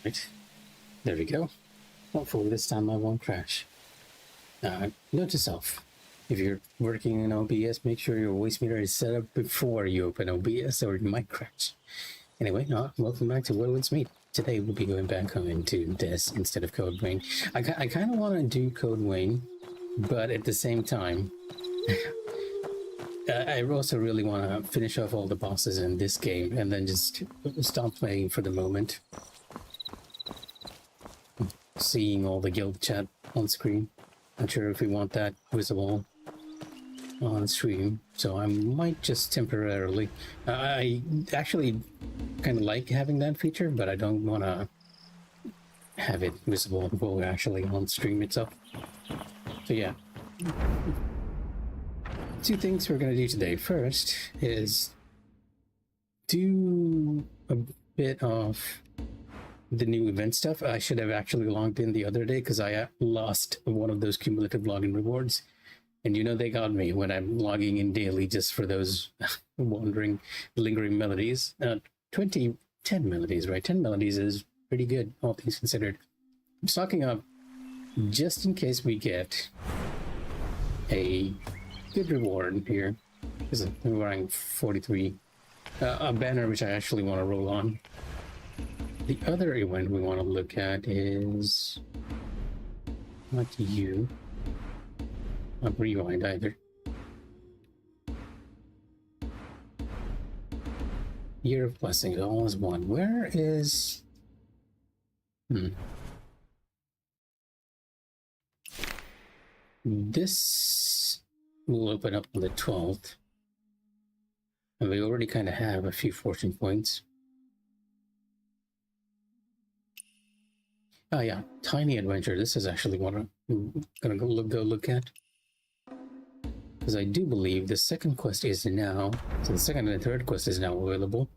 Right. There we go. Hopefully this time I won't crash. Note to self. If you're working in OBS, make sure your voice meter is set up before you open OBS or it might crash. Anyway, welcome back to Whirlwind's Meet. Today we'll be going back home into Des instead of Code Vein. I kind of want to do Code Vein, but at the same time, I also really want to finish off all the bosses in this game and then just stop playing for the moment. Seeing all the guild chat on screen. Not sure if we want that visible on stream, so I might just temporarily. I actually kind of like having that feature, but I don't want to have it visible while we're actually on stream itself. So yeah. Two things we're going to do today. First is do a bit of the new event stuff. I should have actually logged in the other day because I lost one of those cumulative login rewards. And you know they got me when I'm logging in daily just for those wandering, lingering melodies. 10 melodies, right? 10 melodies is pretty good, all things considered. I'm stocking up just in case we get a good reward here. Because I'm wearing 43. A banner which I actually want to roll on. The other event we want to look at is not you. Not rewind either. Year of Blessings, all is one. Where is... This will open up on the 12th. And we already kind of have a few fortune points. Oh yeah, Tiny Adventure. This is actually what I'm gonna go look at. Because I do believe the second quest is now, so the second and third quest is now available.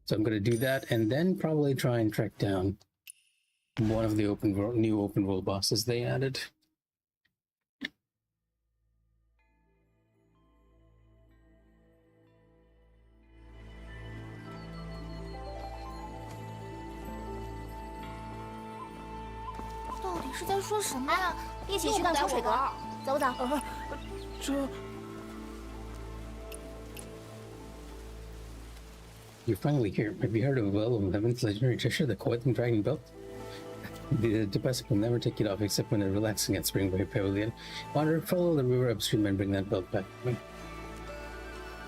So I'm going to do that and then probably try and track down one of the new open world bosses they added. You're finally here. Have you heard of Eleven's legendary treasure, the Coiling Dragon Belt? The Depressive will never take it off except when they're relaxing at Springway Pavilion. Wander, follow the river upstream and bring that belt back.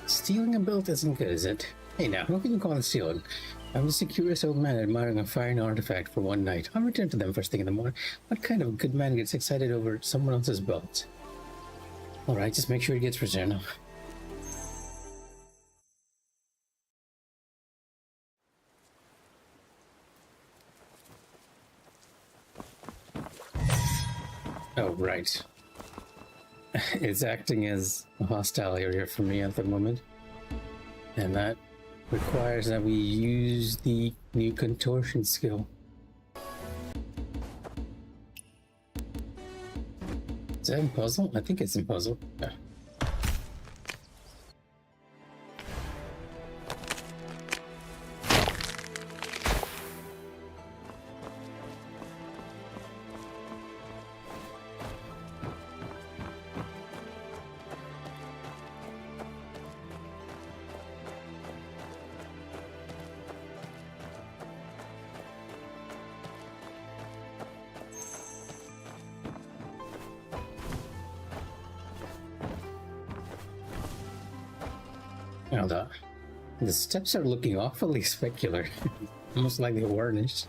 Stealing a belt isn't good, is it? Hey now, how can you call it stealing? I'm just a curious old man admiring a fine artifact for one night. I'll return to them first thing in the morning. What kind of good man gets excited over someone else's belt? Alright, just make sure it gets returned. Oh, right. It's acting as a hostile area for me at the moment. And that requires that we use the new contortion skill. Is that in puzzle? I think it's in puzzle. Yeah. Now the steps are looking awfully specular, almost like they were varnished.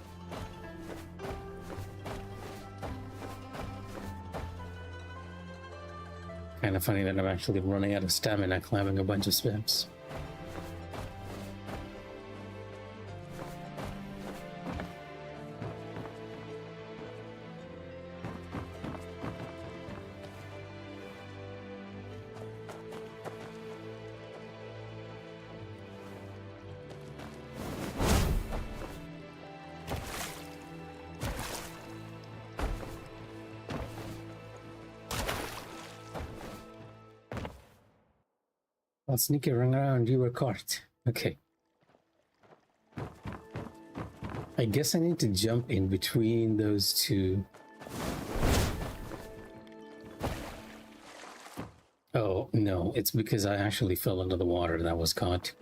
Kind of funny that I'm actually running out of stamina climbing a bunch of steps. While sneaking around, you were caught. Okay. I guess I need to jump in between those two. Oh, no, it's because I actually fell into the water and I was caught.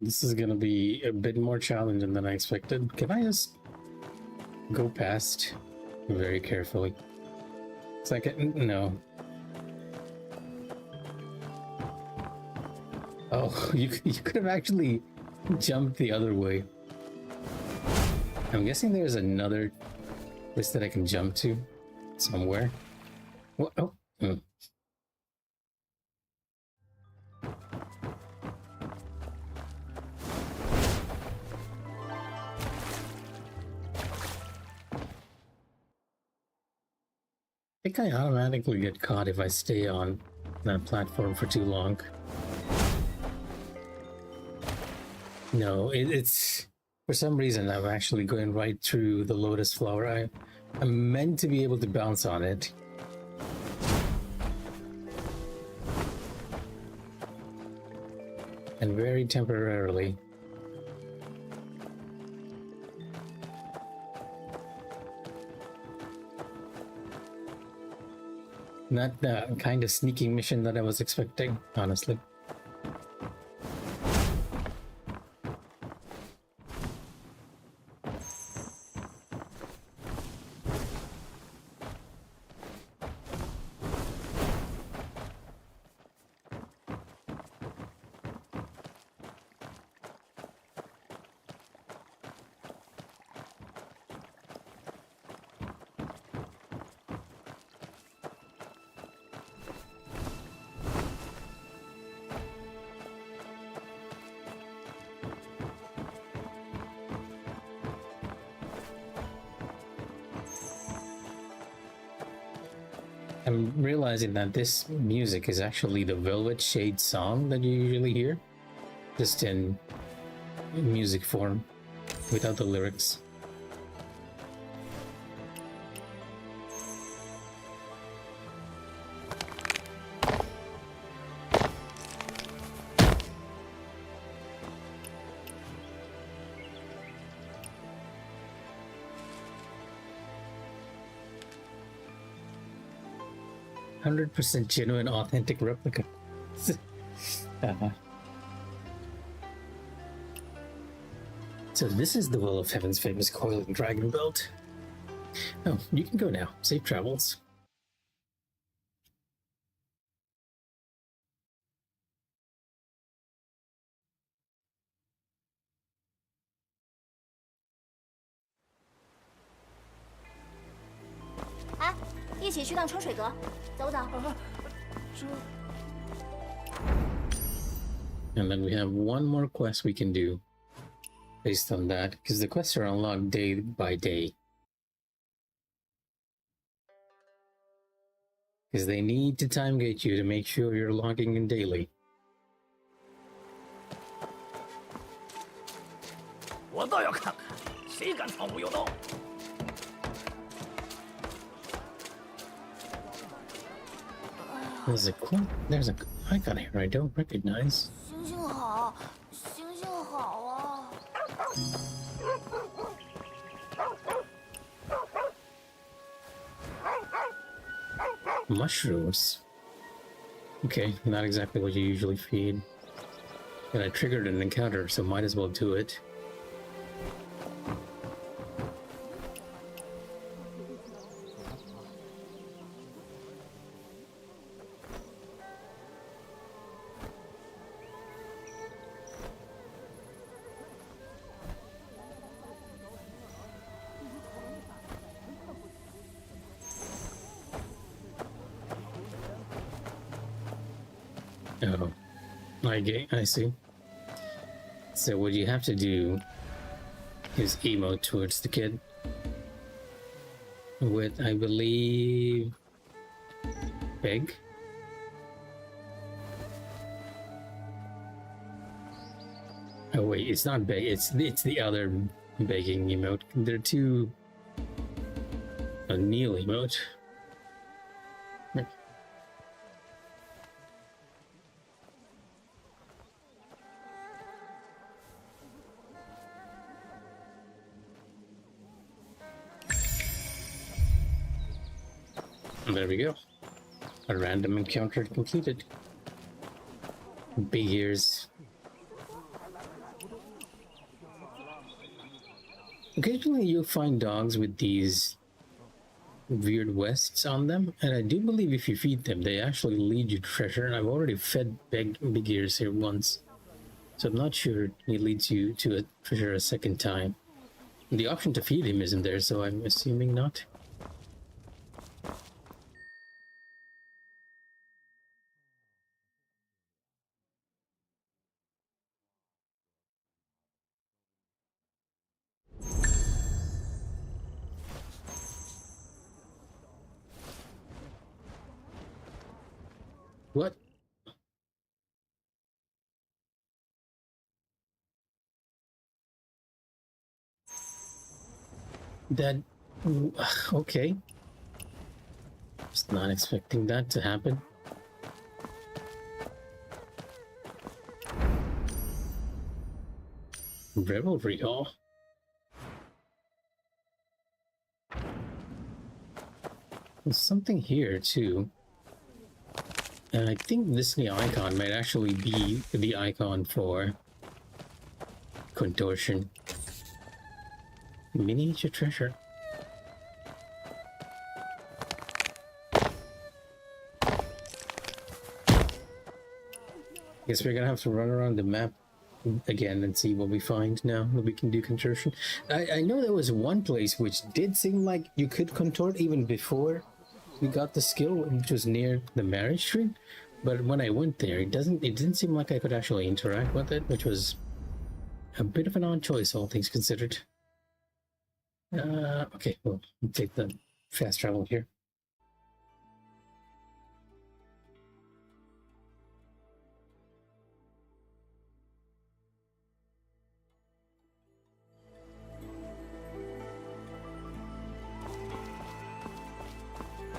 This is gonna be a bit more challenging than I expected. Can I just go past very carefully? It's like, no. Oh, you could have actually jumped the other way. I'm guessing there's another place that I can jump to somewhere. What? Oh. I think I automatically get caught if I stay on that platform for too long. No, it's for some reason I'm actually going right through the lotus flower. I'm meant to be able to bounce on it. And very temporarily. Not the kind of sneaking mission that I was expecting, honestly. I'm realizing that this music is actually the Velvet Shade song that you usually hear, just in music form, without the lyrics. %, genuine, authentic replica. So this is the Will of Heaven's famous coiling dragon belt. Oh, you can go now. Safe travels. And then we have one more quest we can do based on that, because the quests are unlocked day by day. Because they need to time gate you to make sure you're logging in daily. There's a icon here I don't recognize. Mushrooms. Okay, not exactly what you usually feed. And I triggered an encounter, so might as well do it. Oh, I see. So what you have to do is emote towards the kid with, I believe, beg. Oh wait, it's not beg. It's the other begging emote. They're two. A kneel emote. And there we go. A random encounter completed. Big ears. Occasionally you'll find dogs with these weird vests on them, and I do believe if you feed them, they actually lead you to treasure, and I've already fed big ears here once. So I'm not sure he leads you to a treasure a second time. The option to feed him isn't there, so I'm assuming not. What? That... okay. Just not expecting that to happen. Revelry Hall. There's something here too. And I think this new icon might actually be the icon for contortion. Miniature treasure. Guess we're gonna have to run around the map again and see what we find now that we can do contortion. I know there was one place which did seem like you could contort even before we got the skill, which was near the marriage tree, but when I went there, it didn't seem like I could actually interact with it, which was a bit of an odd choice, all things considered. Okay, well, we'll take the fast travel here.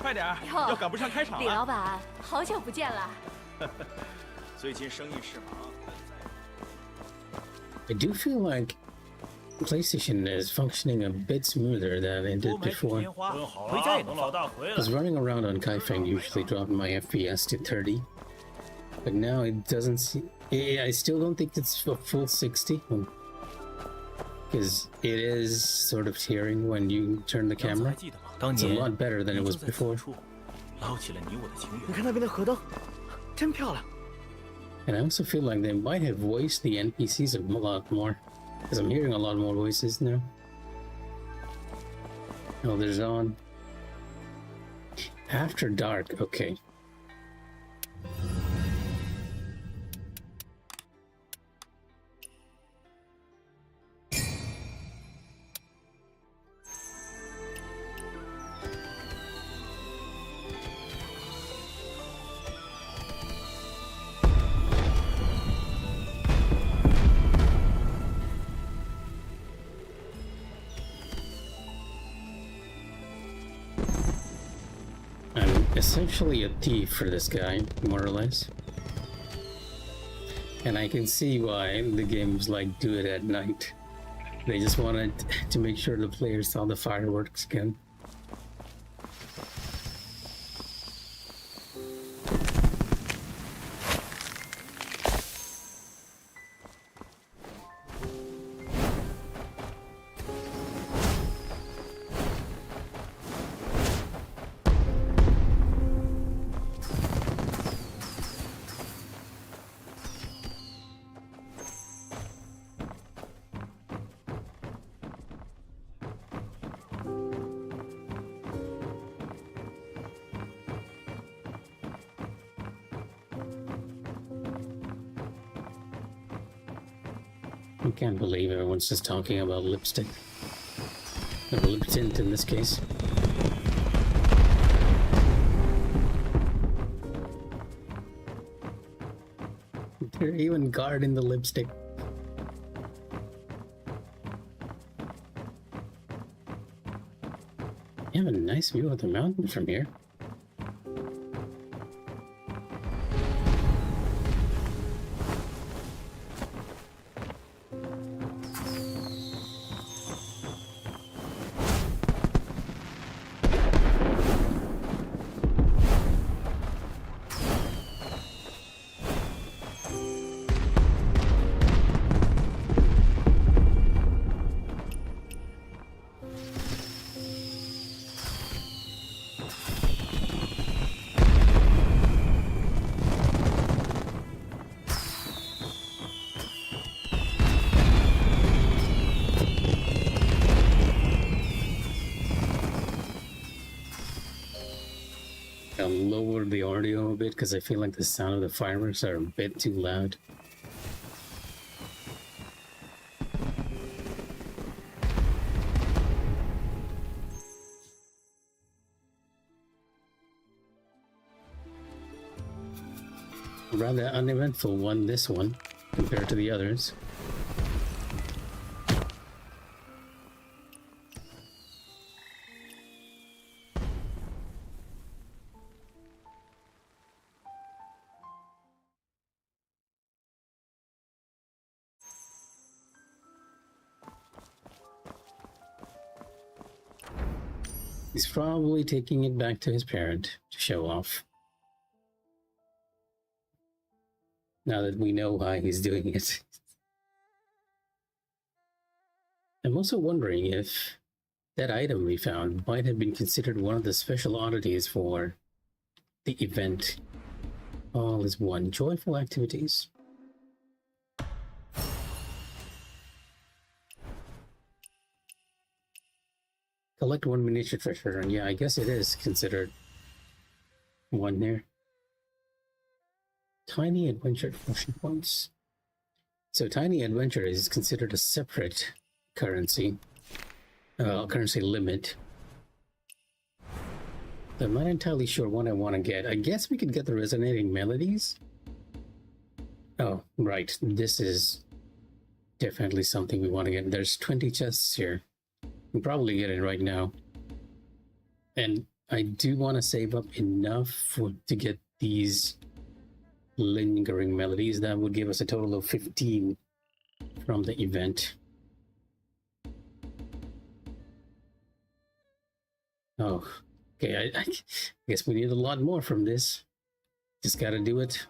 快点，要赶不上开场了。李老板，好久不见了。最近生意是忙。I do feel like PlayStation is functioning a bit smoother than it did before. Because running around on Kaifeng usually dropped my FPS to 30, but now it doesn't see. I still don't think it's a full 60, because it is sort of tearing when you turn the camera. It's a lot better than it was before. And I also feel like they might have voiced the NPCs a lot more, because I'm hearing a lot more voices now. Oh, there's on. After dark, okay. Essentially a thief for this guy, more or less. And I can see why the games like do it at night. They just wanted to make sure the players saw the fireworks again. I can't believe everyone's just talking about lipstick. Or lip tint in this case. They're even guarding the lipstick. You have a nice view of the mountain from here. I'll lower the audio a bit because I feel like the sound of the fireworks are a bit too loud. Rather uneventful one, this one, compared to the others. He's probably taking it back to his parent to show off. Now that we know why he's doing it. I'm also wondering if that item we found might have been considered one of the special oddities for the event. All is one. Joyful activities. Collect one miniature treasure, and yeah, I guess it is considered one there. Tiny Adventure function points. So Tiny Adventure is considered a separate currency limit. I'm not entirely sure what I want to get. I guess we could get the resonating melodies. Oh, right. This is definitely something we want to get. There's 20 chests here. We'll probably get it right now. And I do want to save up enough to get these lingering melodies. That would give us a total of 15 from the event. Oh, okay. I guess we need a lot more from this. Just gotta do it.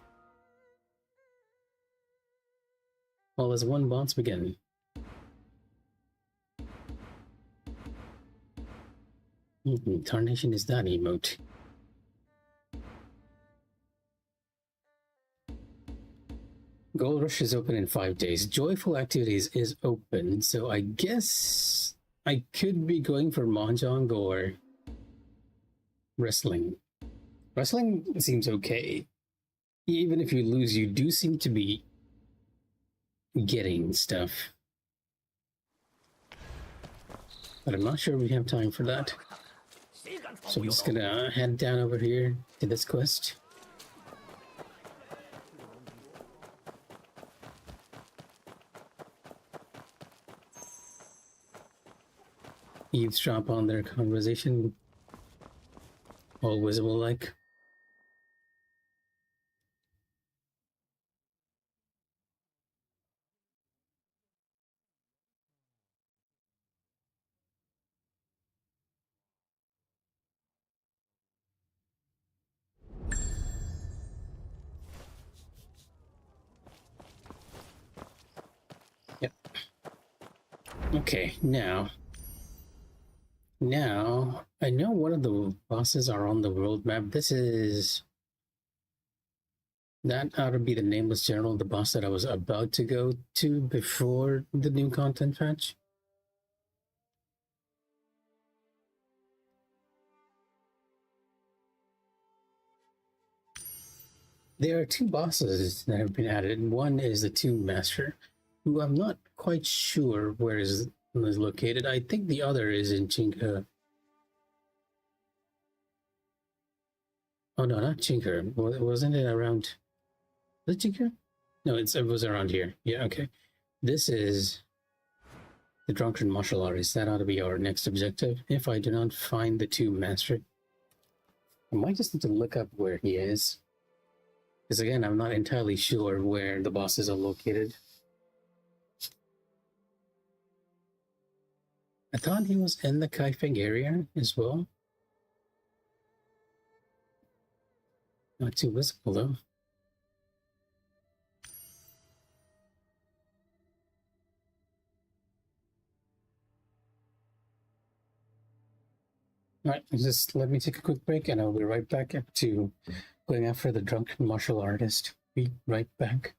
Well, as one bounce begin. Tarnation is that emote. Gold Rush is open in 5 days. Joyful Activities is open, so I guess I could be going for Mahjong or wrestling. Wrestling seems okay. Even if you lose, you do seem to be getting stuff. But I'm not sure we have time for that. So I'm just gonna head down over here to this quest. Eavesdrop on their conversation. All visible like. Yep. Okay, now I know one of the bosses are on the world map. That ought to be the Nameless General, the boss that I was about to go to before the new content patch. There are 2 bosses that have been added. One is the Tomb Master, who I'm not quite sure where is located. I think the other is in Chinka. Oh no, not Chinka. Wasn't it around? Was it Chinka? No, it was around here. Yeah, okay. This is the Drunken Martial Artist. That ought to be our next objective. If I do not find the Tomb Master, I might just need to look up where he is. Because again, I'm not entirely sure where the bosses are located. I thought he was in the Kaifeng area as well. Not too visible though. Alright, just let me take a quick break and I'll be right back up to going after the Drunken Martial Artist. Be right back.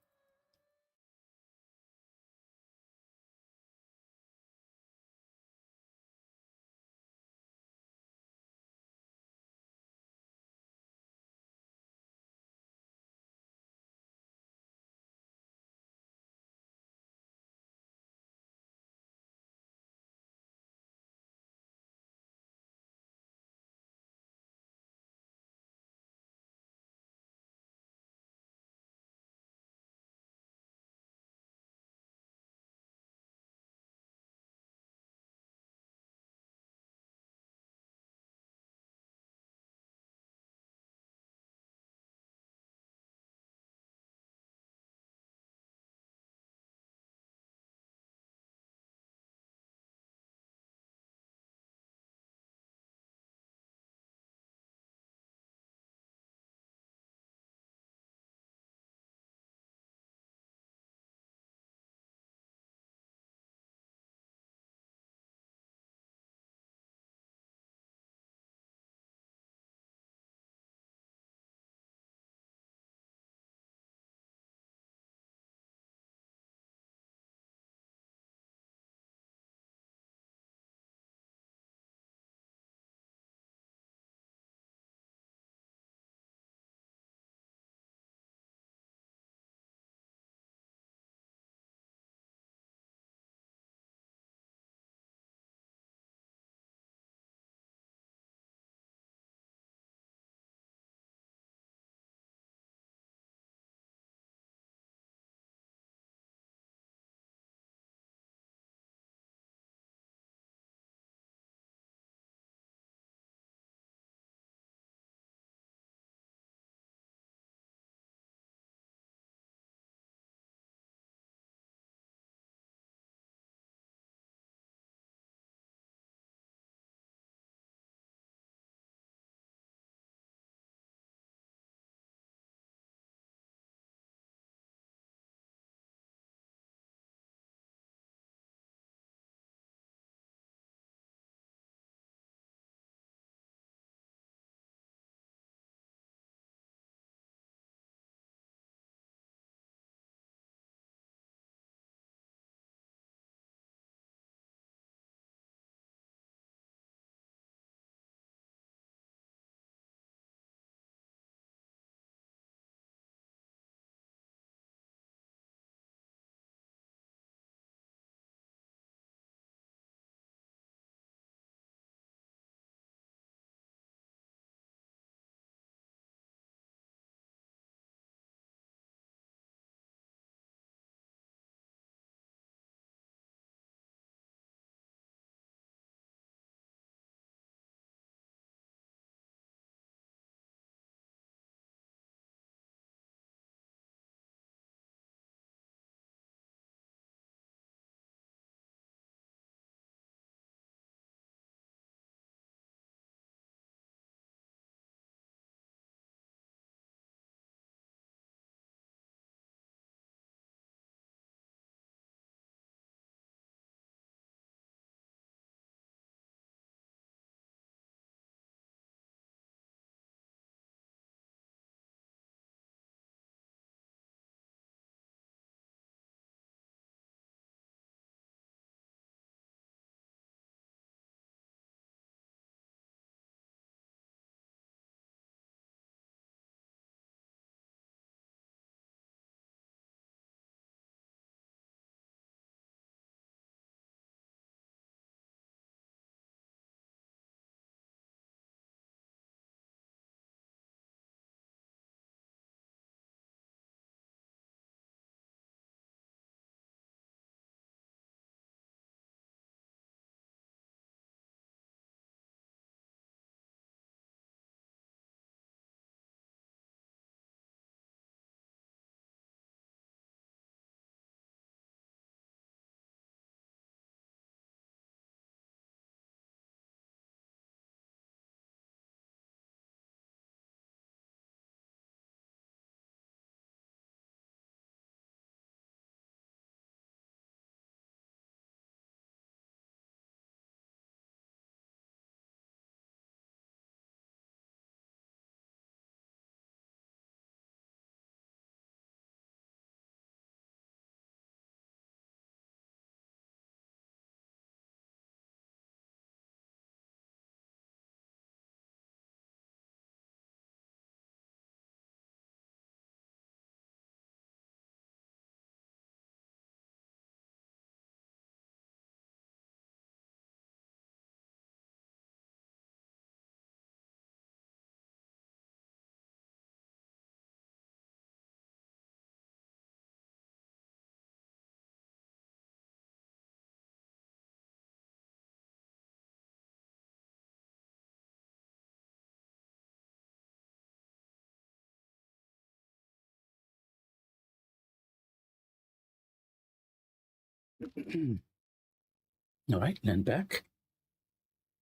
All right, and back.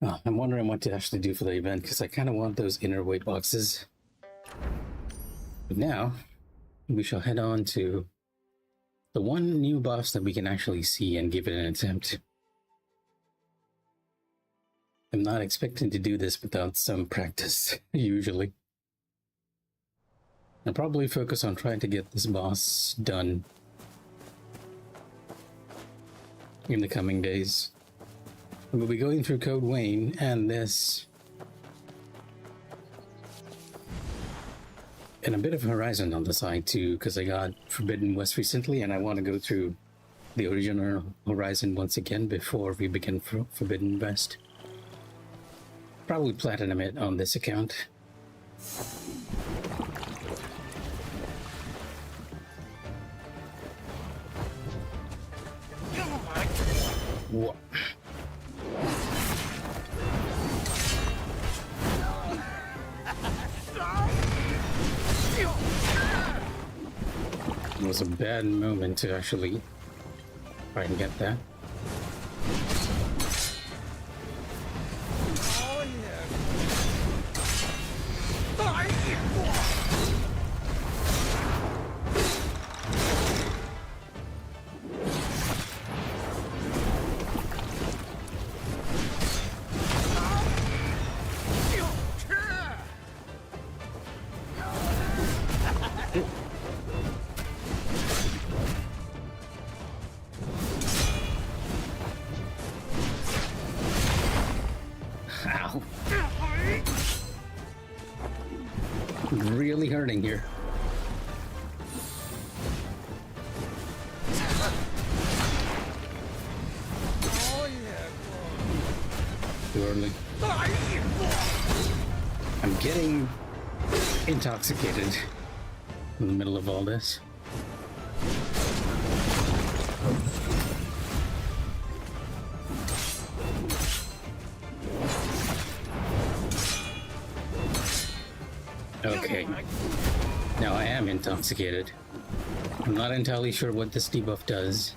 Oh, I'm wondering what to actually do for the event because I kind of want those inner weight boxes. But now, we shall head on to the one new boss that we can actually see and give it an attempt. I'm not expecting to do this without some practice, usually. I'll probably focus on trying to get this boss done in the coming days. We'll be going through Code Wayne and this, and a bit of Horizon on the side too, because I got Forbidden West recently and I want to go through the original Horizon once again before we begin Forbidden West. Probably platinum it on this account. What? It was a bad moment to actually try and get that. Ow. Really hurting here. Too early. I'm getting intoxicated in the middle of all this. Okay, now I am intoxicated. I'm not entirely sure what this debuff does.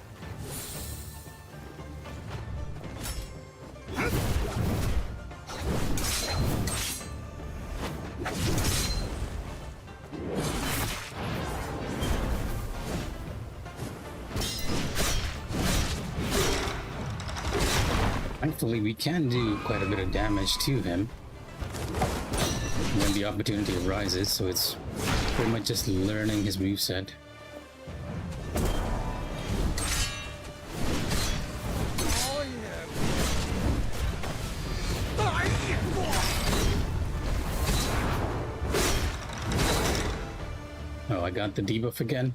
Thankfully, we can do quite a bit of damage to him when the opportunity arises, so it's pretty much just learning his moveset. Oh, I got the debuff again.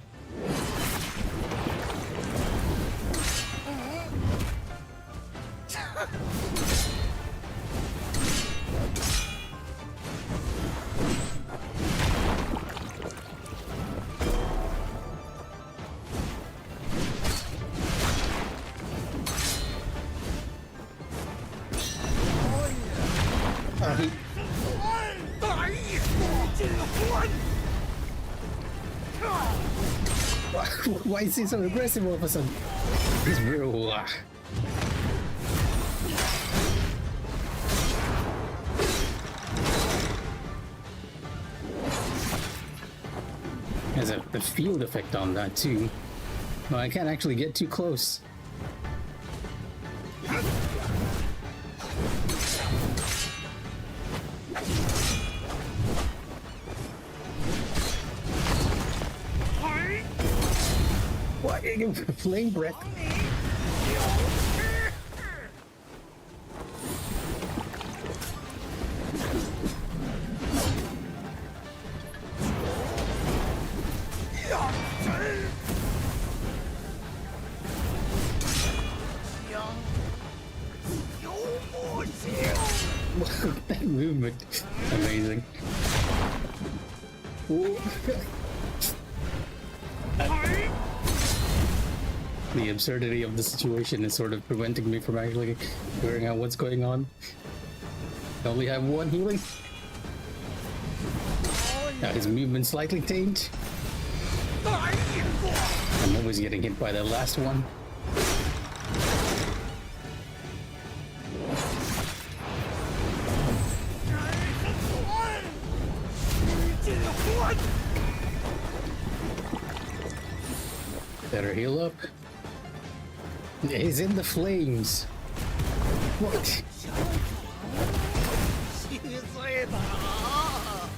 Why is he so aggressive all of a sudden? He's real. There's a field effect on that too. Well, I can't actually get too close. What? Flame breath. That movement, amazing. The absurdity of the situation is sort of preventing me from actually figuring out what's going on. I only have one healing. Now his movement slightly tamed. I'm always getting hit by that last one. Better heal up. He's in the flames. What?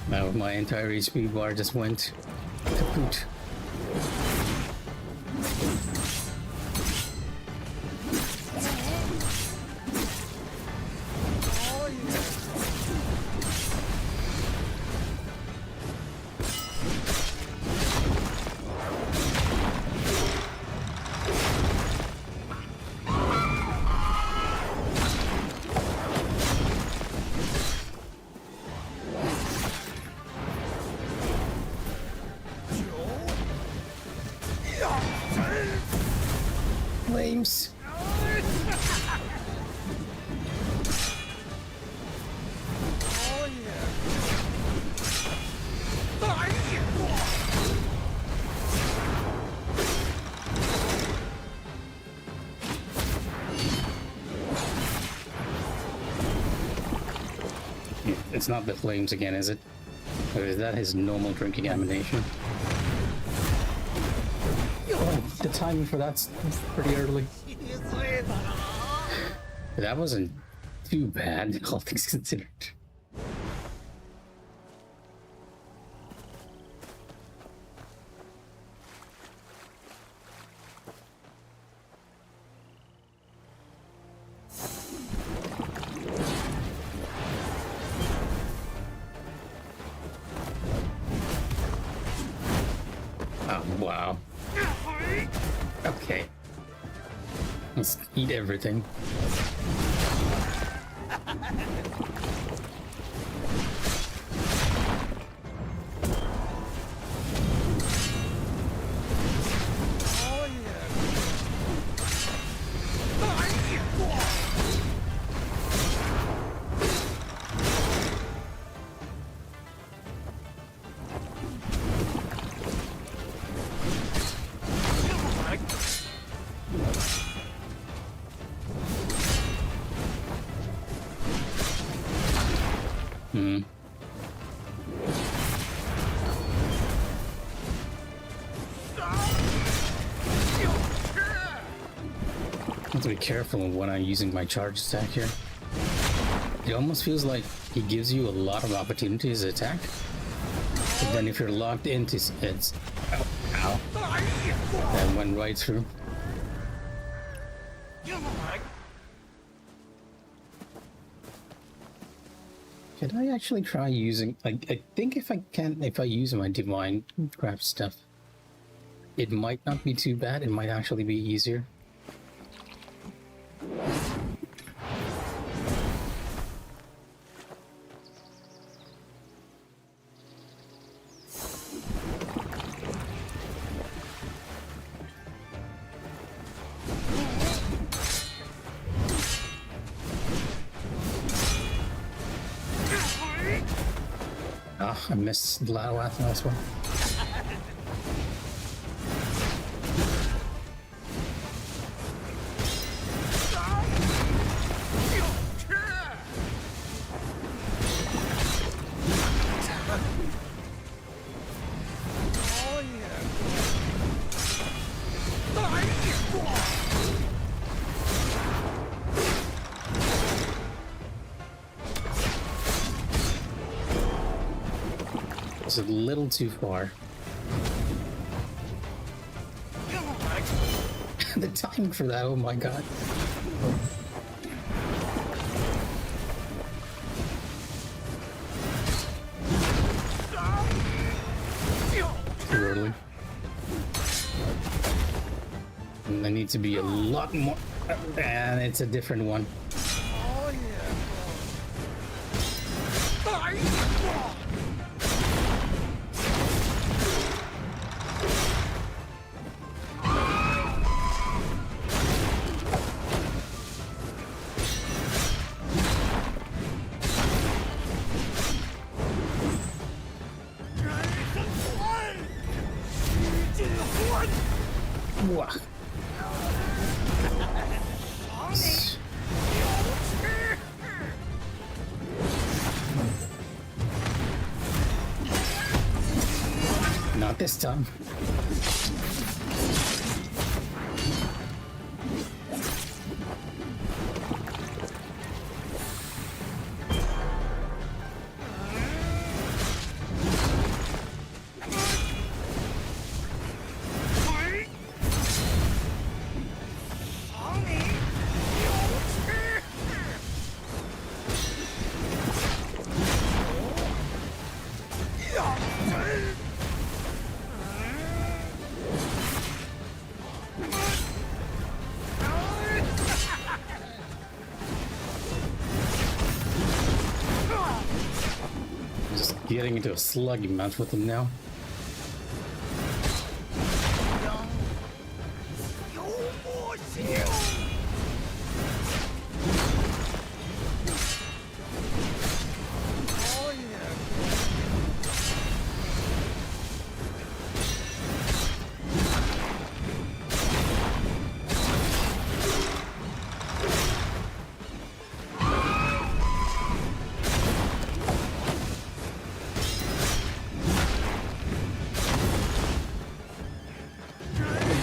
Now my entire HP bar just went kaput. Flames. It's not the flames again, is it? Or is that his normal drinking animation? Oh, the timing for that's pretty early. That wasn't too bad, all things considered. Oh, wow. Okay. Let's eat everything. I have to be careful when I'm using my charge attack here. It almost feels like he gives you a lot of opportunities to attack, but then if you're locked into it's ow, that went right through. Should I actually try using? I think if I use my divine crap stuff, it might not be too bad. It might actually be easier. I missed the last one. It's a little too far. The timing for that, oh my god. Too early. And there needs to be a lot more. And it's a different one. Wow. this time. Getting into a slugging match with him now.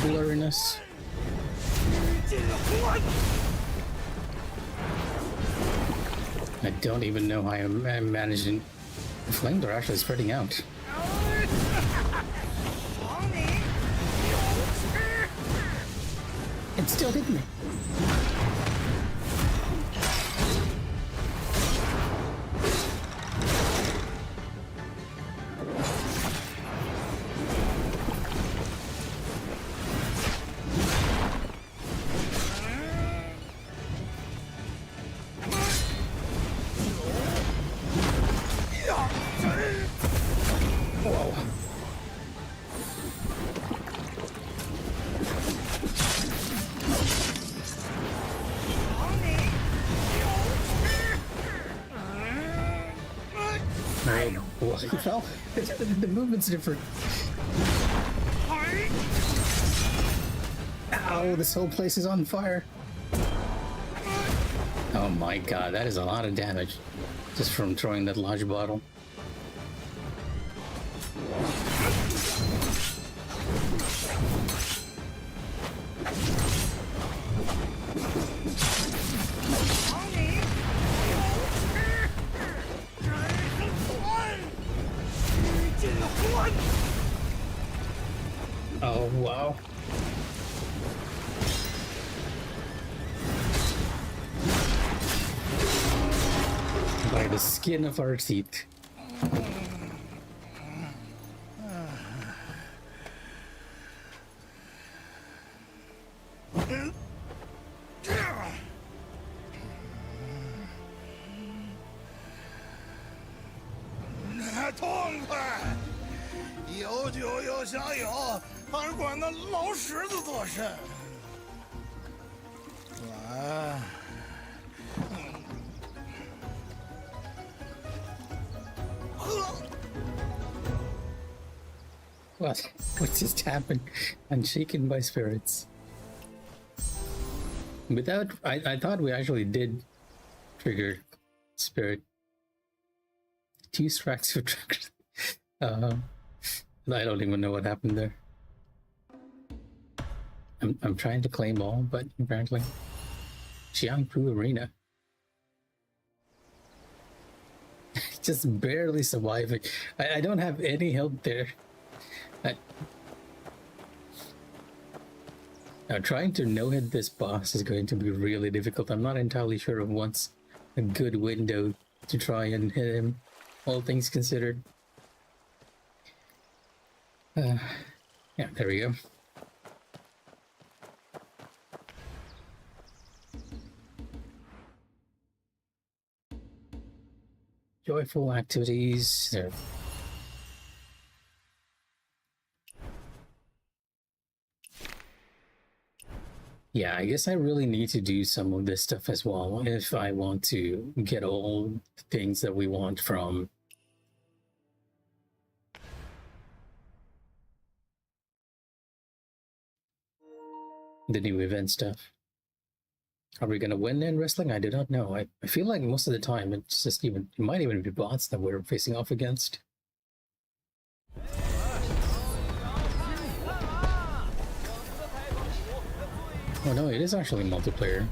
Blurriness. I don't even know how I'm managing. The flames are actually spreading out. It still hit me. Oh, he fell. The movement's different. Ow, this whole place is on fire. Oh my god, that is a lot of damage just from throwing that large bottle. Oh, wow. By the skin of our teeth. 痛快，有酒又想有，还管那老狮子作甚？来，喝。 What just happened? I'm shaken by spirits. Without, I thought we actually did trigger spirit. 2 strikes for trigger. I don't even know what happened there. I'm trying to claim all, but apparently, Jiangpu Arena. Just barely surviving. I don't have any help there. Now, trying to no-hit this boss is going to be really difficult. I'm not entirely sure of what's a good window to try and hit him, all things considered. Yeah, there we go. Joyful activities. There. Yeah, I guess I really need to do some of this stuff as well if I want to get all the things that we want from the new event stuff. Are we gonna win in wrestling? I do not know. I feel like most of the time it's just it might even be bots that we're facing off against. Oh no, it is actually multiplayer.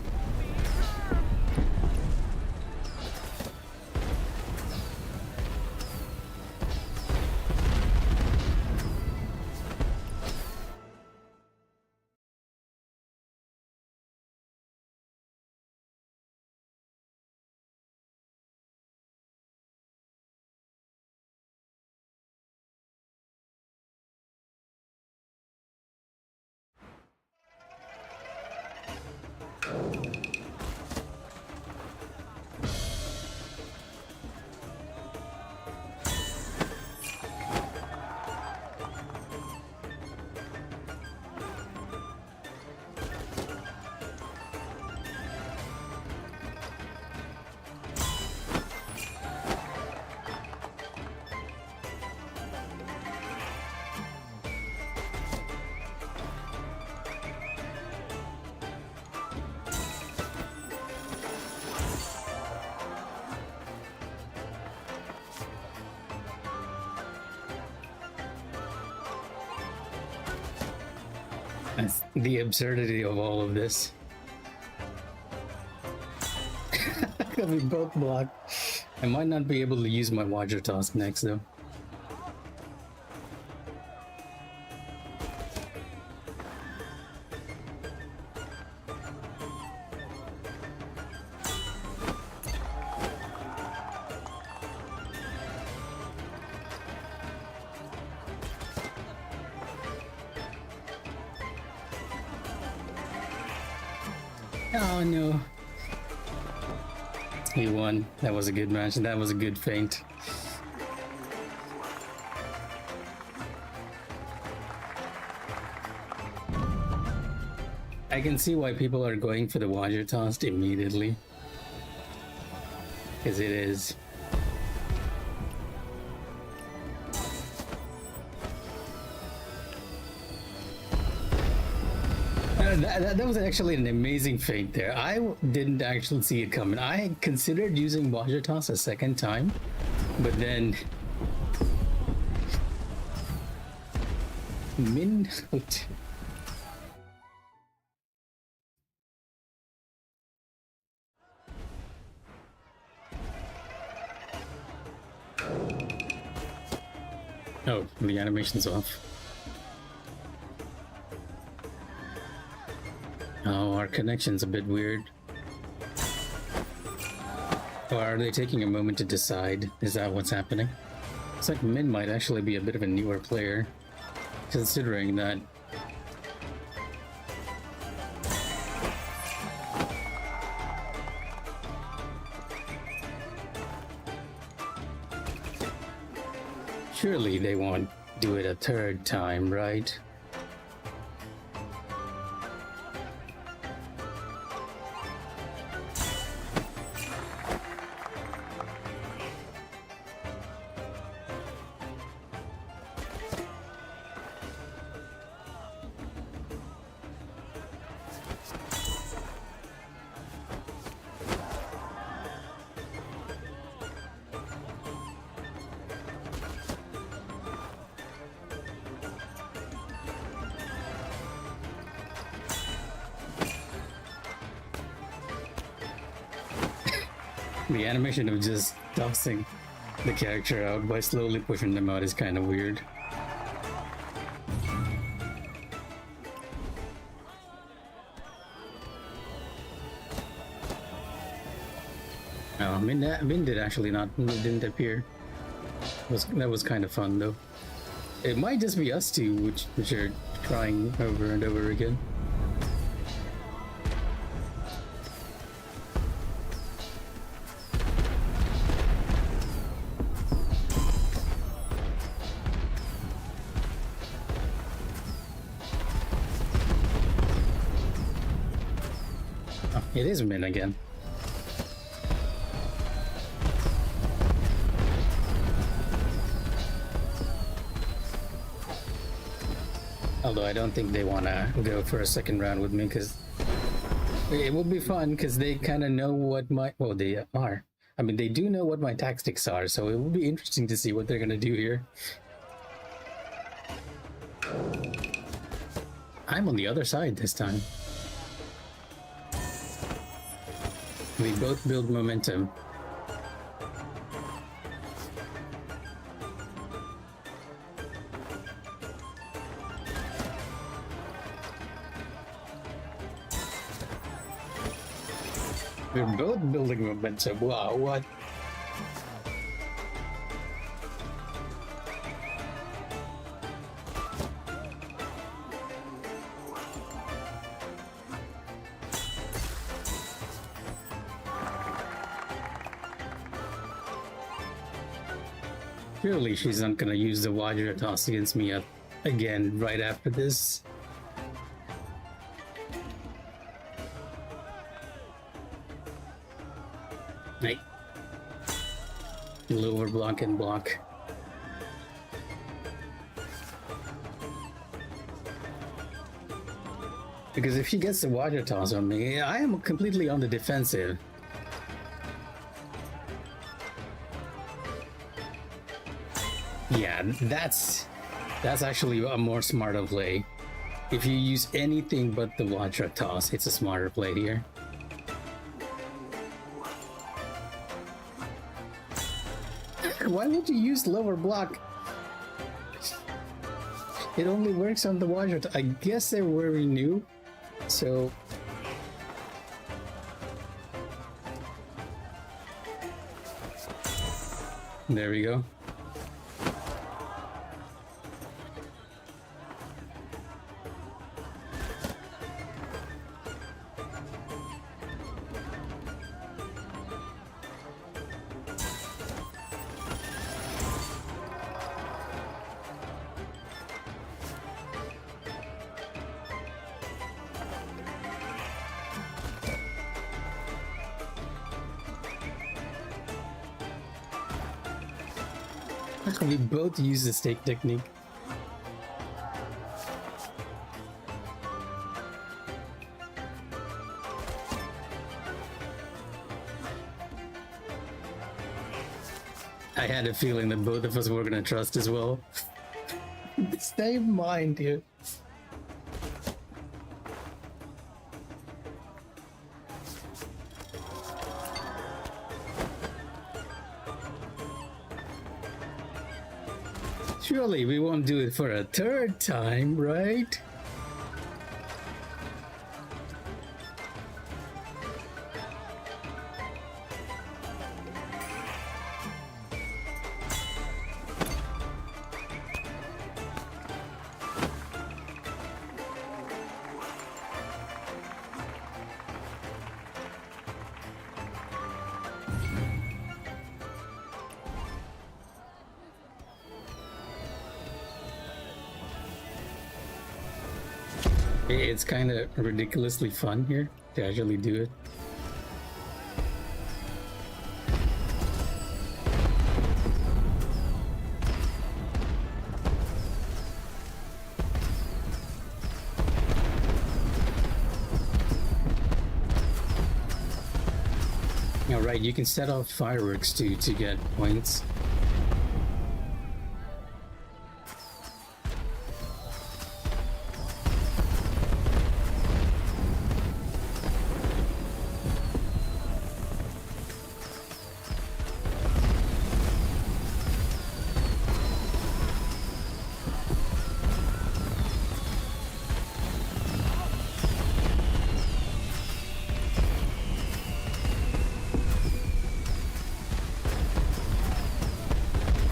That's the absurdity of all of this. We both block. I might not be able to use my Wager Toss next though. Oh no. He won. That was a good match. That was a good feint. I can see why people are going for the Wager Toss immediately. Because it is. That was actually an amazing feint there. I didn't actually see it coming. I considered using Wager Toss a second time, but then Min. Oh, the animation's off. Oh, our connection's a bit weird. Or are they taking a moment to decide? Is that what's happening? It's like Min might actually be a bit of a newer player, considering that. Surely they won't do it a third time, right? The animation of just tossing the character out by slowly pushing them out is kind of weird. Oh, Min did actually didn't appear. That was kind of fun though. It might just be us two which are trying over and over again. It is Min again. Although I don't think they want to go for a second round with me, because it will be fun, because they kind of know what they are. I mean, they do know what my tactics are, so it will be interesting to see what they're going to do here. I'm on the other side this time. We both build momentum. We're both building momentum. Wow, what? Surely she's not gonna use the Vajra toss against me again right after this. Right. Lower block and block. Because if she gets the Vajra toss on me, I am completely on the defensive. Yeah, that's actually a more smarter play. If you use anything but the Vajra toss, it's a smarter play here. Why would you use lower block? It only works on the Vajra. I guess they're very new, so. There we go. We both use the stake technique. I had a feeling that both of us were gonna trust as well. Same mind here. Surely we won't do it for a third time, right? It's kind of ridiculously fun here to actually do it. All right, you can set off fireworks to get points.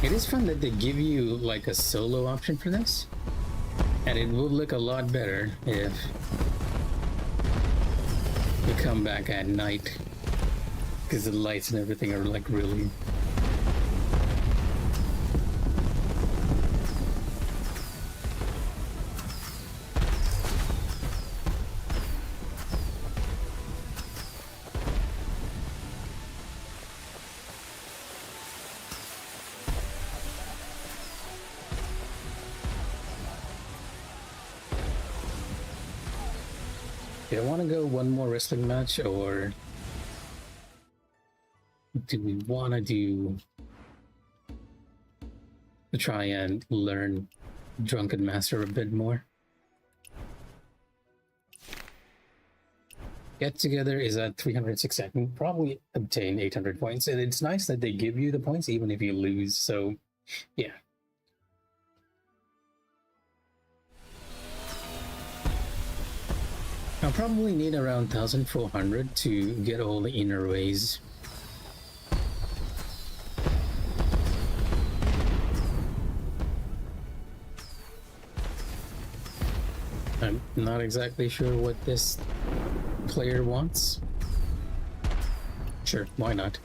It is fun that they give you like a solo option for this, and it would look a lot better if you come back at night, because the lights and everything are like really. Do I want to go one more wrestling match, or do we want to try and learn Drunken Master a bit more? Get together is at 306. I can probably obtain 800 points, and it's nice that they give you the points even if you lose. So, yeah. I'll probably need around 1,400 to get all the inner ways. I'm not exactly sure what this player wants. Sure, why not?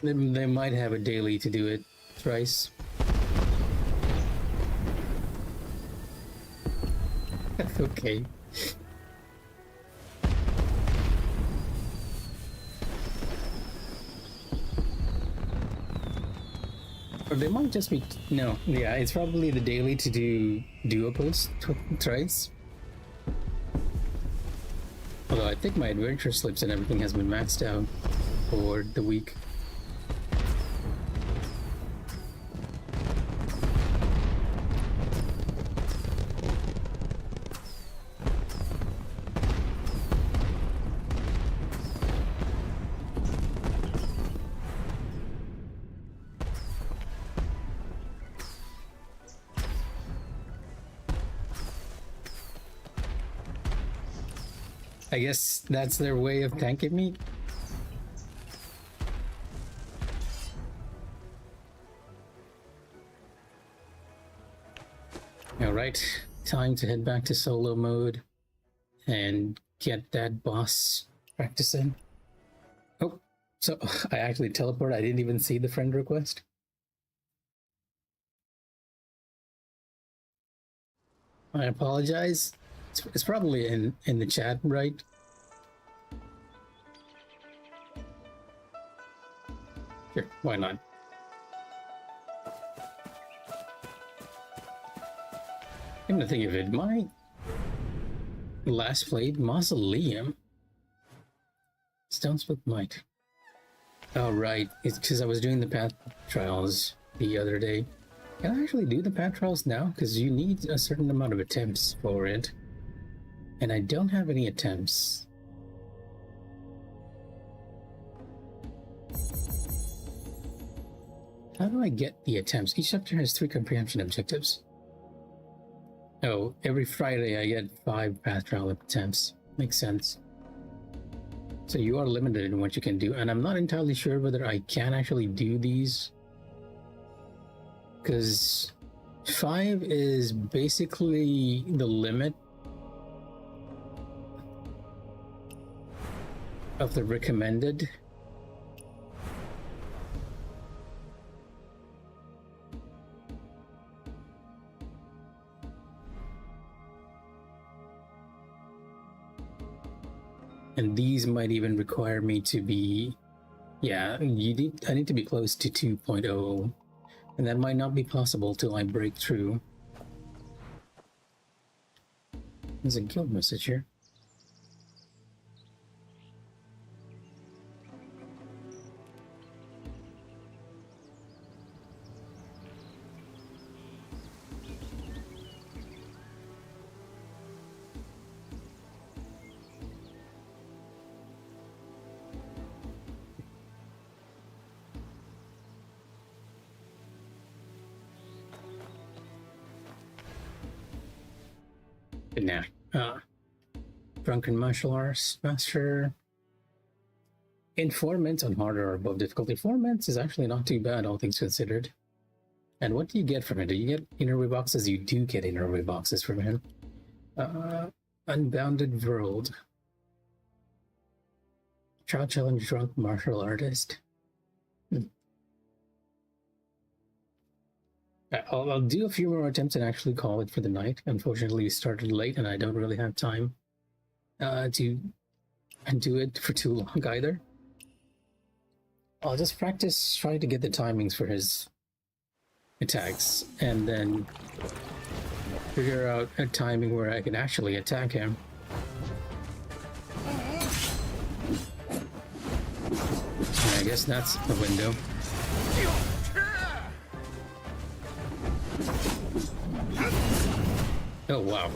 They might have a daily to do it thrice. Okay. Or they might just be... No, yeah, it's probably the daily to do duo posts thrice. Although I think my adventure slips and everything has been maxed out for the week. I guess that's their way of thanking me. Alright, time to head back to solo mode and get that boss practice in. Oh, so I actually teleported. I didn't even see the friend request. I apologize. It's probably in the chat, right? Sure, why not? I'm gonna think of it. My last played Mausoleum. Stones with Might. Oh, right. It's because I was doing the path trials the other day. Can I actually do the path trials now? Because you need a certain amount of attempts for it. And I don't have any attempts. How do I get the attempts? Each chapter has 3 comprehension objectives. Oh, every Friday I get 5 path trial attempts. Makes sense. So you are limited in what you can do, and I'm not entirely sure whether I can actually do these. Because 5 is basically the limit of the recommended. And these might even require me to be, yeah, I need to be close to 2.0, and that might not be possible till I break through. There's a guild message here. Nah. Drunken martial arts master. Informant on harder or above difficulty. Informant is actually not too bad, all things considered. And what do you get from it? Do you get inner way boxes? You do get inner way boxes from him. Unbounded World. Trial challenge drunk martial artist. I'll do a few more attempts and actually call it for the night. Unfortunately, we started late and I don't really have time to do it for too long either. I'll just practice trying to get the timings for his attacks and then figure out a timing where I can actually attack him. And I guess that's the window. Oh, wow.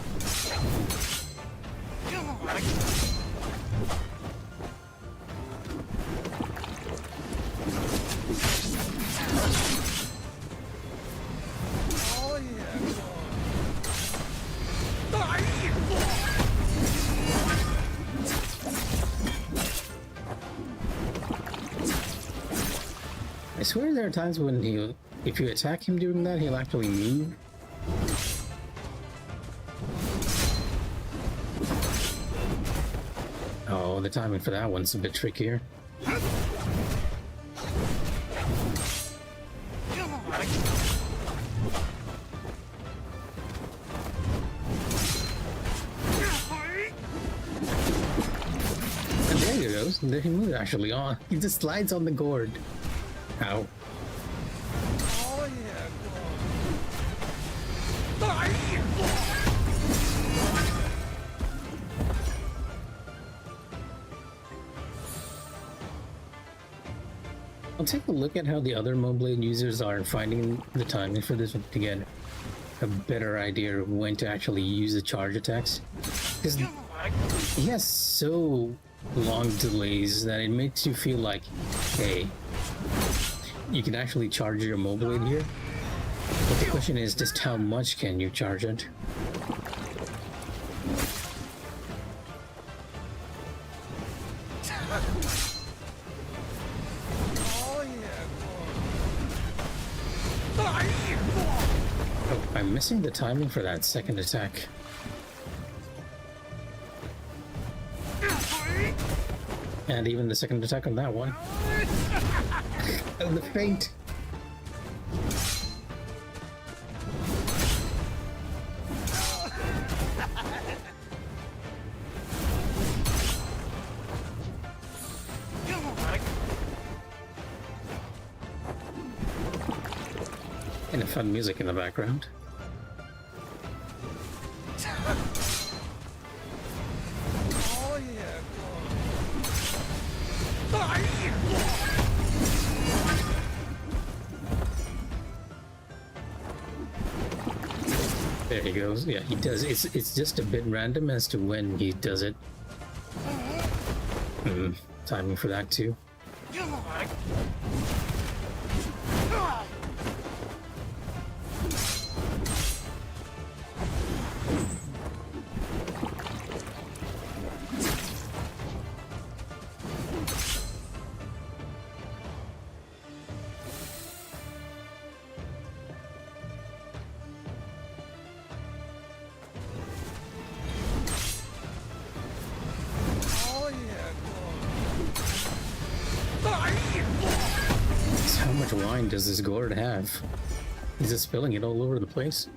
I swear there are times when if you attack him during that, he'll actually move. Oh, the timing for that one's a bit trickier. And there he goes. There he moved actually on. He just slides on the gourd. Ow. I'll take a look at how the other Moblade users are finding the timing for this one to get a better idea of when to actually use the charge attacks. Because he has so long delays that it makes you feel like, hey, you can actually charge your Moblade here. But the question is just how much can you charge it? Oh, I'm missing the timing for that second attack. And even the second attack on that one. Oh, the feint! And fun music in the background. There he goes. Yeah, he does. It's just a bit random as to when he does it. Timing for that too. How much wine does this gourd have? Is it spilling it all over the place?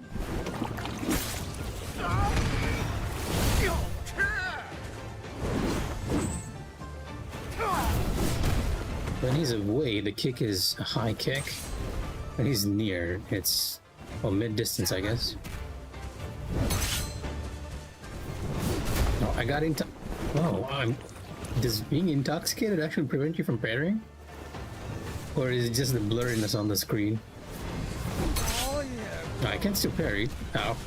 When he's away, the kick is a high kick. When he's near, it's, well, mid-distance, I guess. Oh, I got into... Oh, does being intoxicated actually prevent you from parrying? Or is it just the blurriness on the screen? No, I can still parry. Ow.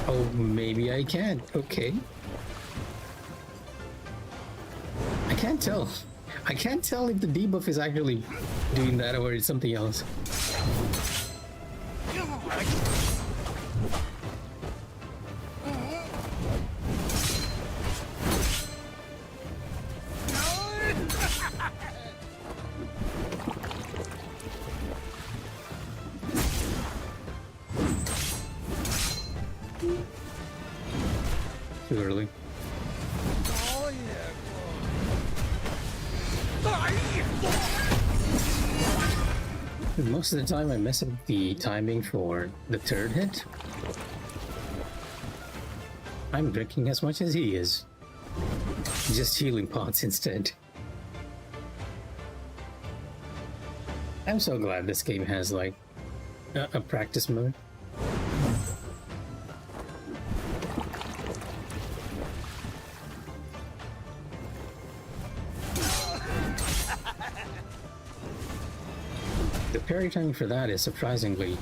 Oh, maybe I can. Okay. I can't tell. I can't tell if the debuff is actually doing that or it's something else. Too early. Most of the time I mess up the timing for the third hit. I'm drinking as much as he is. Just healing pots instead. I'm so glad this game has like a practice mode. The parry timing for that is surprisingly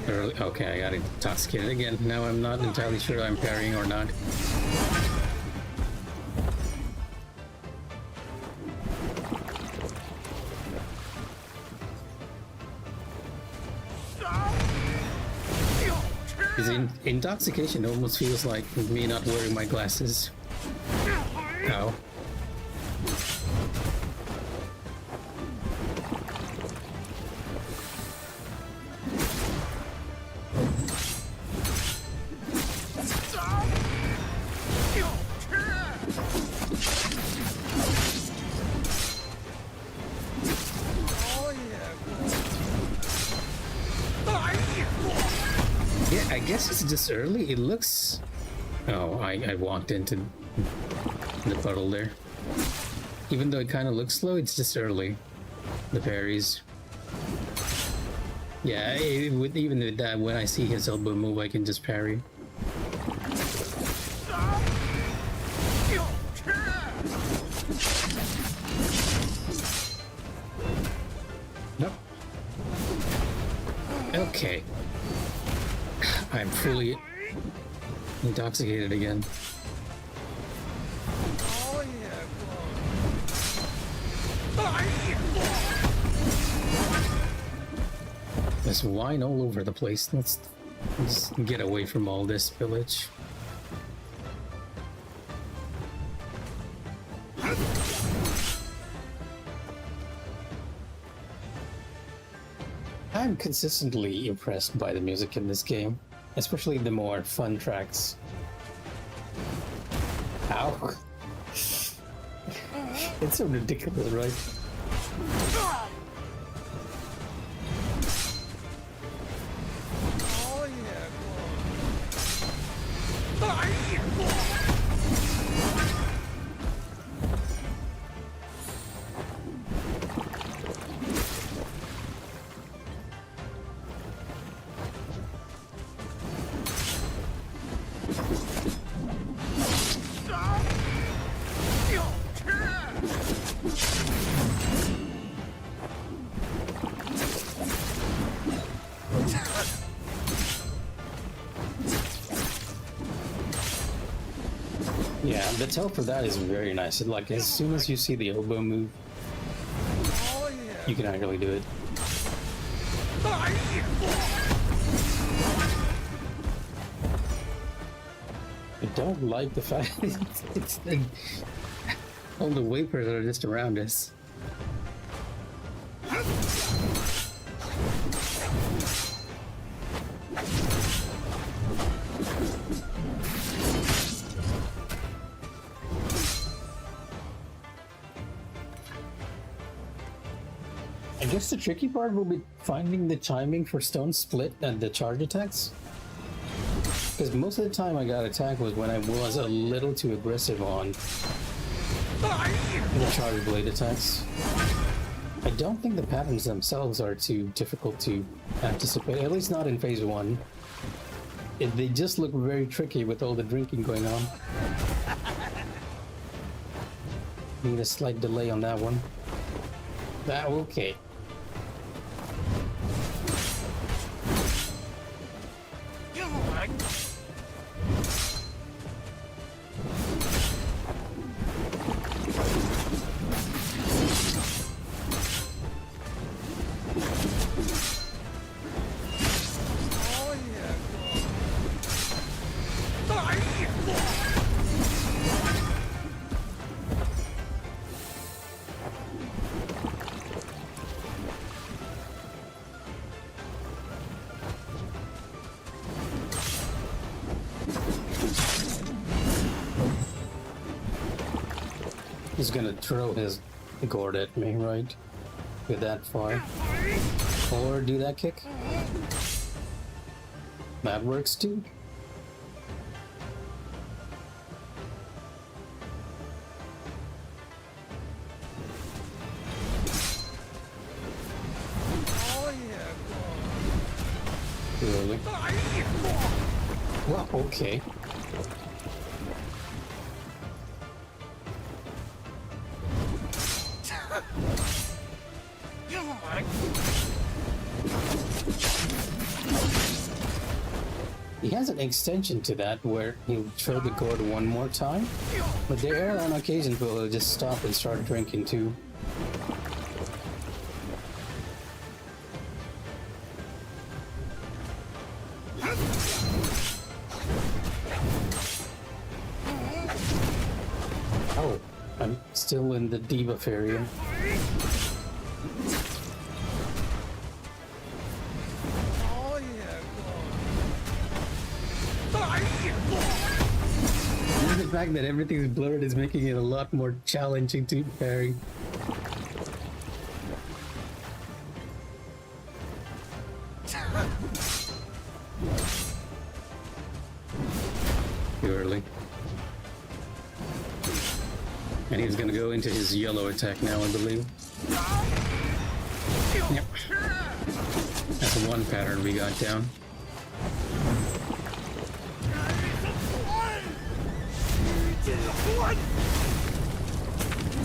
Early, okay, I got intoxicated again. Now I'm not entirely sure I'm parrying or not. Because intoxication almost feels like me not wearing my glasses. Ow. Yeah, I guess it's just early. It looks... Oh, I walked into the puddle there. Even though it kind of looks slow, it's just early. The parries. Yeah, even with that, when I see his elbow move, I can just parry. Nope. Okay. I'm fully intoxicated again. There's wine all over the place. Let's just get away from all this village. I'm consistently impressed by the music in this game, especially the more fun tracks. Ow. It's so ridiculous, right? Yeah, the tell for that is very nice. Like, as soon as you see the elbow move, you can actually do it. I don't like the fact it's like all the vapors are just around us. I guess the tricky part will be finding the timing for stone split and the charge attacks. Because most of the time I got attacked was when I was a little too aggressive on the charge blade attacks. I don't think the patterns themselves are too difficult to anticipate, at least not in phase 1. They just look very tricky with all the drinking going on. Need a slight delay on that one. Okay. He's gonna throw his gourd at me, right? Get that far. Or do that kick. That works too. Really? Well, okay. He has an extension to that where he'll throw the gourd one more time, but there are on occasions where he'll just stop and start drinking too. Oh, I'm still in the debuff area. The fact that everything's blurred is making it a lot more challenging to parry. Too early. And he's gonna go into his yellow attack now, I believe. Yep. That's one pattern we got down.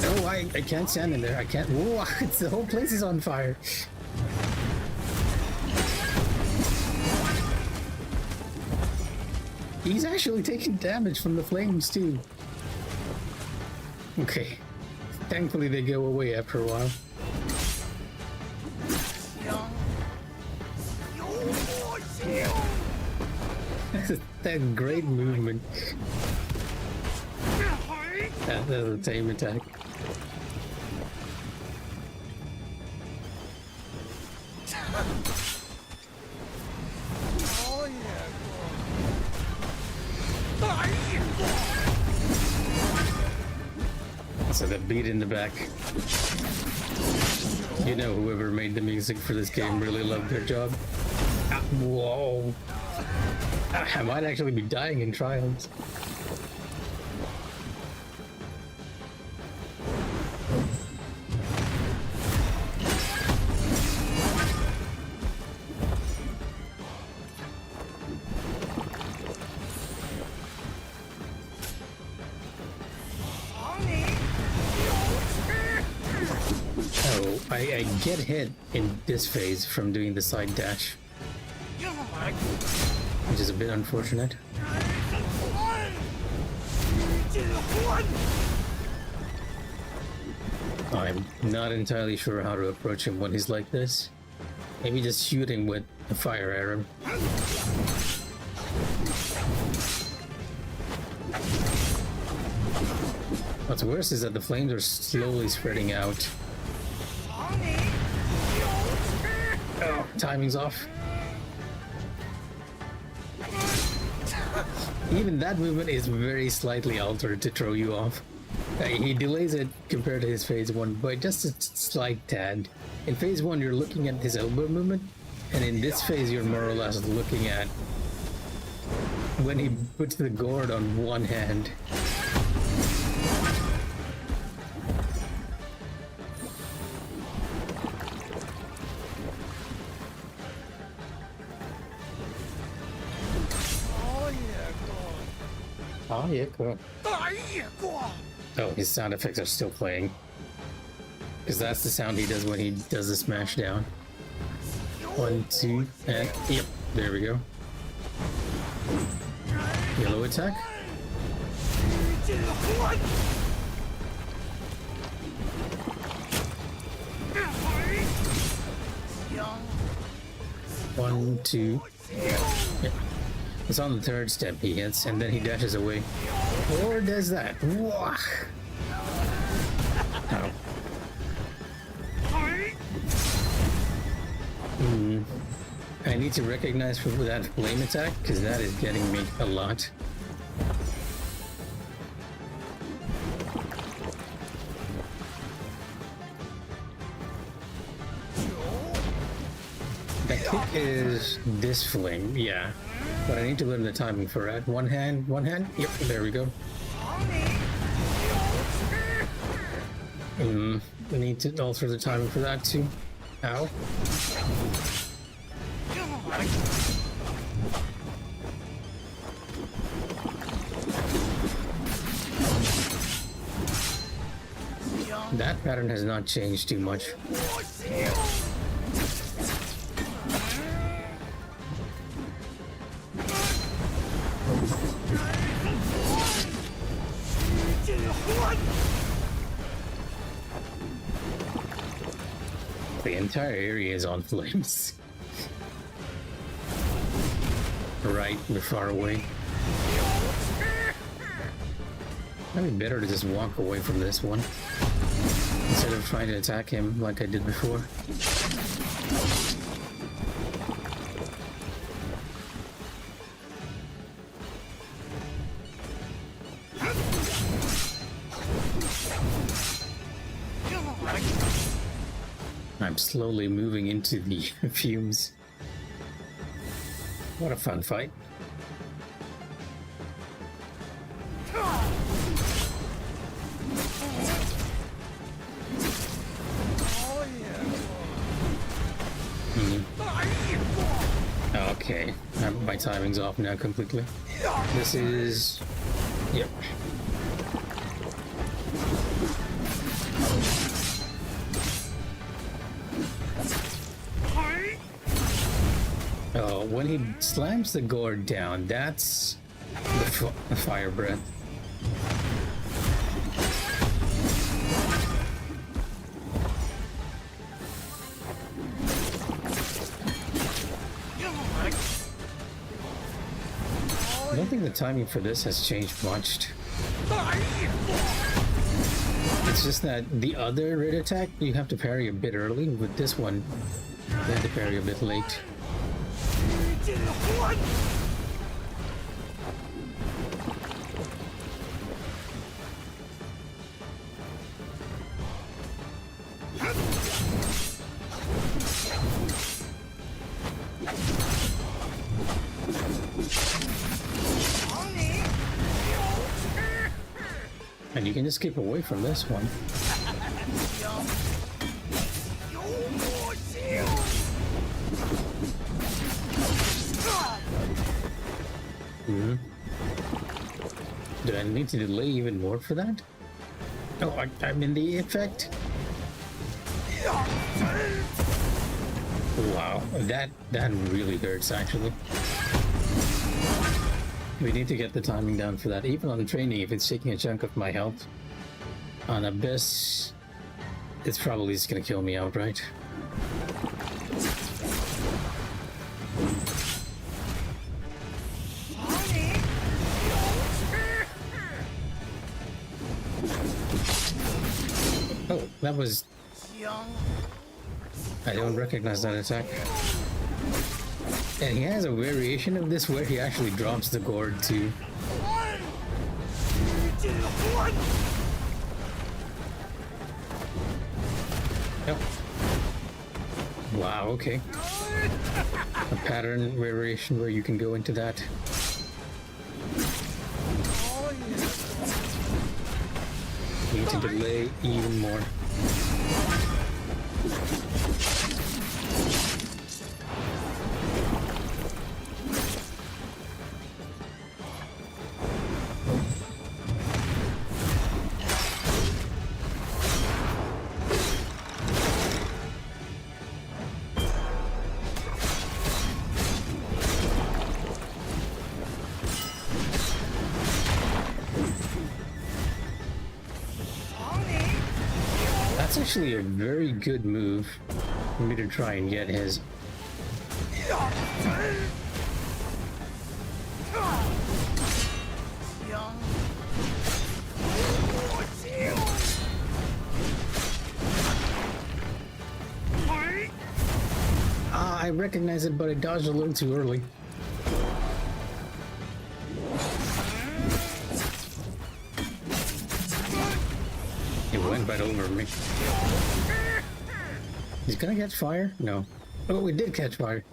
Oh, I can't stand in there. I can't. Whoa, the whole place is on fire. He's actually taking damage from the flames too. Okay. Thankfully they go away after a while. That great movement. That's a tame attack. So the beat in the back. You know, whoever made the music for this game really loved their job. Ah, whoa. I might actually be dying in trials. I get hit in this phase from doing the side dash, which is a bit unfortunate. I'm not entirely sure how to approach him when he's like this. Maybe just shoot him with a fire arrow. What's worse is that the flames are slowly spreading out. Oh, timing's off. Even that movement is very slightly altered to throw you off. He delays it compared to his phase 1 by just a slight tad. In phase 1 you're looking at his elbow movement, and in this phase you're more or less looking at when he puts the gourd on one hand. Oh yeah, cool. Oh, his sound effects are still playing. Because that's the sound he does when he does the smash down. 1, 2, and yep, there we go. Yellow attack. One, two. Yep. It's on the third step he hits, and then he dashes away. Or does that. Whoa. Oh. I need to recognize for that flame attack, because that is getting me a lot. That kick is this flame, yeah. But I need to learn the timing for it. One hand, yep, there we go. I need to alter the timing for that too. Ow. That pattern has not changed too much. The entire area is on flames. Right, we're far away. Might be better to just walk away from this one instead of trying to attack him like I did before. I'm slowly moving into the fumes. What a fun fight. Okay, my timing's off now completely. This is... Yep. Oh, when he slams the gourd down, that's the fire breath. I don't think the timing for this has changed much. It's just that the other red attack, you have to parry a bit early. With this one, you have to parry a bit late. And you can just keep away from this one. Do I need to delay even more for that? Oh, I'm in the effect? Wow, that really hurts actually. We need to get the timing down for that. Even on training, if it's taking a chunk of my health, on Abyss, it's probably just gonna kill me outright. Oh, that was... I don't recognize that attack. And he has a variation of this where he actually drops the gourd too. Oh. Wow, okay. A pattern variation where you can go into that. Need to delay even more. That's actually a very good move for me to try and get his. I recognize it, but I dodged a little too early. It went right over me. He's gonna catch fire? No. Oh, it did catch fire.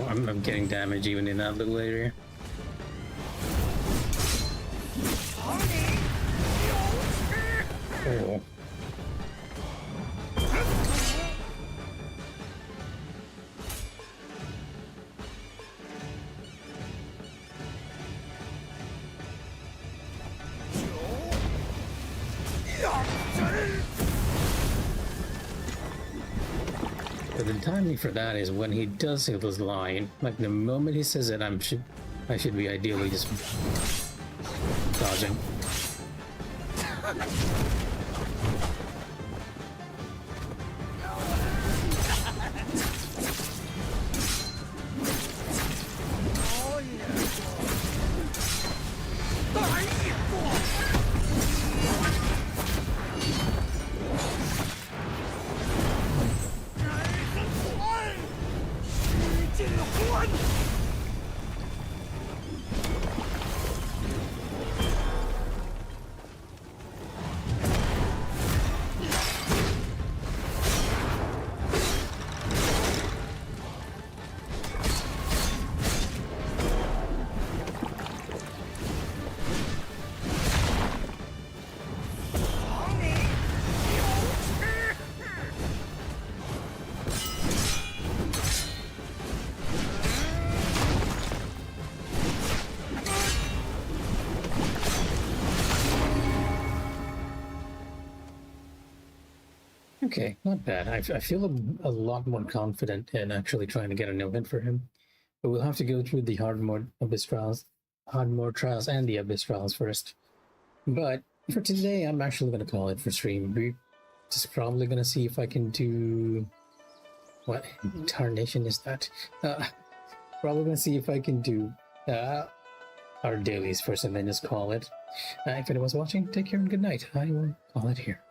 I'm getting damage even in that little area. Oh. But the timing for that is when he does say this line. Like the moment he says it, I should be ideally just dodging. Okay, not bad. I feel a lot more confident in actually trying to get a no-hit for him. But we'll have to go through the hard mode trials and the Abyss trials first. But for today, I'm actually going to call it for stream. We're just probably going to see if I can do... What incarnation is that? Probably going to see if I can do our dailies first and then just call it. If anyone's watching, take care and good night. I will call it here.